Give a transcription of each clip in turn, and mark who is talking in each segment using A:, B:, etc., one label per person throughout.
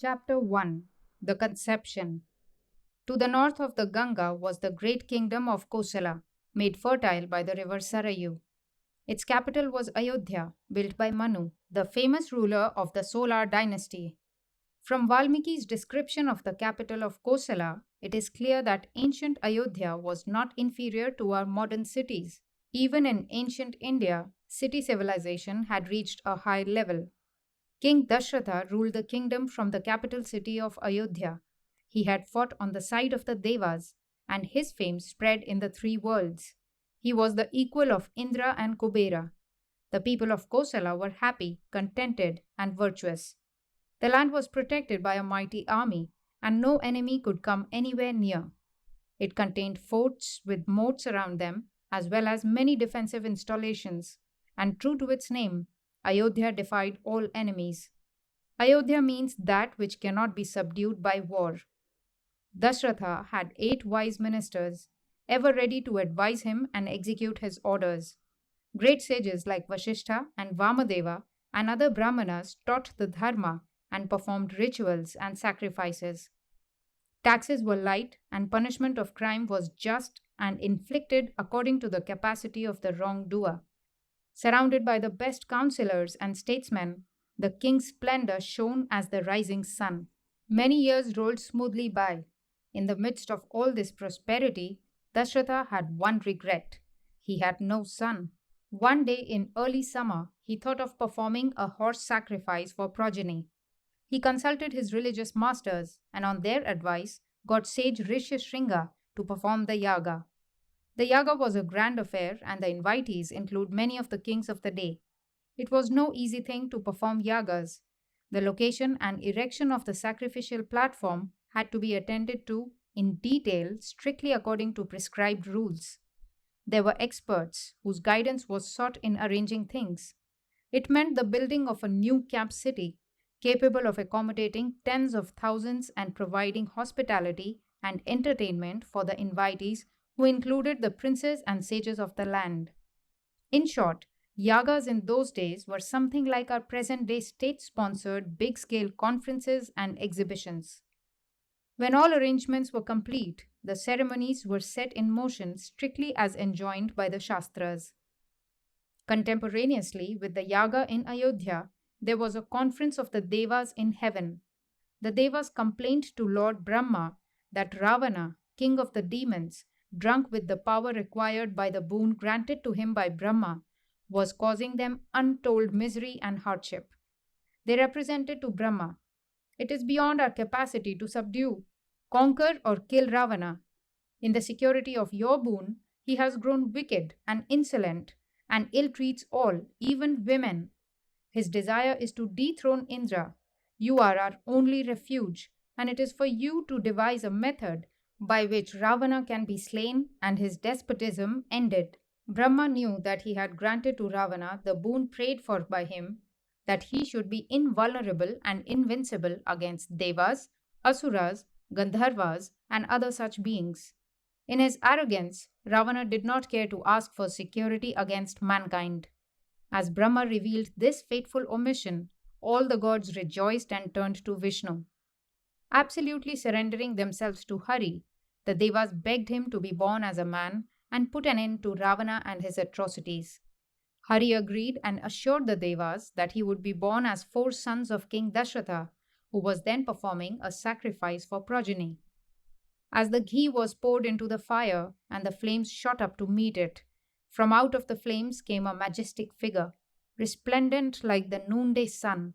A: Chapter 1. The Conception. To the north of the Ganga was the great kingdom of Kosala, made fertile by the river Sarayu. Its capital was Ayodhya, built by Manu, the famous ruler of the Solar dynasty. From Valmiki's description of the capital of Kosala, it is clear that ancient Ayodhya was not inferior to our modern cities. Even in ancient India, city civilization had reached a high level. King Dashratha ruled the kingdom from the capital city of Ayodhya. He had fought on the side of the Devas, and his fame spread in the three worlds. He was the equal of Indra and Kubera. The people of Kosala were happy, contented, and virtuous. The land was protected by a mighty army, and no enemy could come anywhere near. It contained forts with moats around them, as well as many defensive installations, and true to its name, Ayodhya defied all enemies. Ayodhya means that which cannot be subdued by war. Dashratha had 8 wise ministers, ever ready to advise him and execute his orders. Great sages like Vasishtha and Vamadeva and other Brahmanas taught the Dharma and performed rituals and sacrifices. Taxes were light, and punishment of crime was just and inflicted according to the capacity of the wrongdoer. Surrounded by the best counselors and statesmen, the king's splendor shone as the rising sun. Many years rolled smoothly by. In the midst of all this prosperity, Dashratha had one regret. He had no son. One day in early summer, he thought of performing a horse sacrifice for progeny. He consulted his religious masters and, on their advice, got sage Rishishringa to perform the yaga. The yaga was a grand affair, and the invitees include many of the kings of the day. It was no easy thing to perform yagas. The location and erection of the sacrificial platform had to be attended to in detail, strictly according to prescribed rules. There were experts whose guidance was sought in arranging things. It meant the building of a new camp city, capable of accommodating tens of thousands and providing hospitality and entertainment for the invitees, who included the princes and sages of the land. In short, yagas in those days were something like our present day state sponsored big scale conferences and exhibitions. When all arrangements were complete, the ceremonies were set in motion strictly as enjoined by the Shastras. Contemporaneously with the yaga in Ayodhya, there was a conference of the Devas in heaven. The Devas complained to Lord Brahma that Ravana, king of the demons, drunk with the power required by the boon granted to him by Brahma, was causing them untold misery and hardship. They represented to Brahma, "It is beyond our capacity to subdue, conquer, or kill Ravana. In the security of your boon, he has grown wicked and insolent and ill treats all, even women. His desire is to dethrone Indra. You are our only refuge, and it is for you to devise a method by which Ravana can be slain and his despotism ended." Brahma knew that he had granted to Ravana the boon prayed for by him, that he should be invulnerable and invincible against Devas, Asuras, Gandharvas, and other such beings. In his arrogance, Ravana did not care to ask for security against mankind. As Brahma revealed this fateful omission, all the gods rejoiced and turned to Vishnu. Absolutely surrendering themselves to Hari, the Devas begged him to be born as a man and put an end to Ravana and his atrocities. Hari agreed and assured the Devas that he would be born as 4 sons of King Dashratha, who was then performing a sacrifice for progeny. As the ghee was poured into the fire and the flames shot up to meet it, from out of the flames came a majestic figure, resplendent like the noonday sun,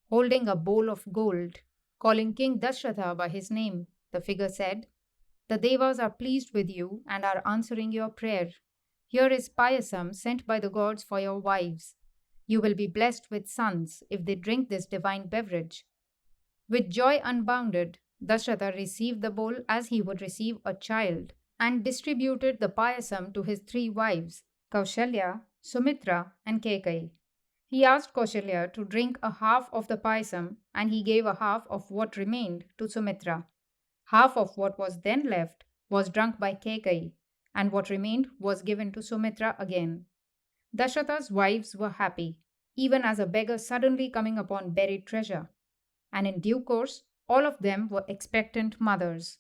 A: holding a bowl of gold. Calling King Dashratha by his name, the figure said, "The Devas are pleased with you and are answering your prayer. Here is payasam sent by the gods for your wives. You will be blessed with sons if they drink this divine beverage." With joy unbounded, Dashratha received the bowl as he would receive a child and distributed the payasam to his 3 wives, Kaushalya, Sumitra, and Kekai. He asked Kaushalya to drink a half of the payasam, and he gave a half of what remained to Sumitra. Half of what was then left was drunk by Kekai, and what remained was given to Sumitra again. Dashratha's wives were happy, even as a beggar suddenly coming upon buried treasure. And in due course, All of them were expectant mothers.